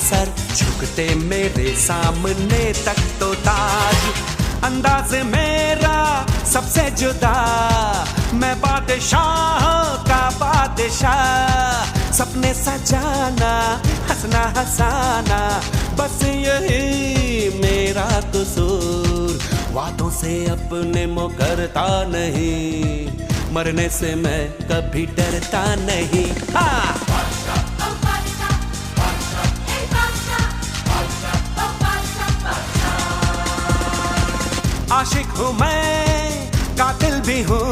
Sir, झुकते मेरे सामने तक तो ताज। अंदाज मेरा सबसे जुदा, मैं बादशाह का बादशाह। सपने सजाना, हंसना हंसाना, बस यही मेरा कसूर। वादों से अपने मुकरता नहीं, मरने से मैं कभी डरता नहीं। हाँ। आशिक हूँ मैं, कातिल भी हूँ,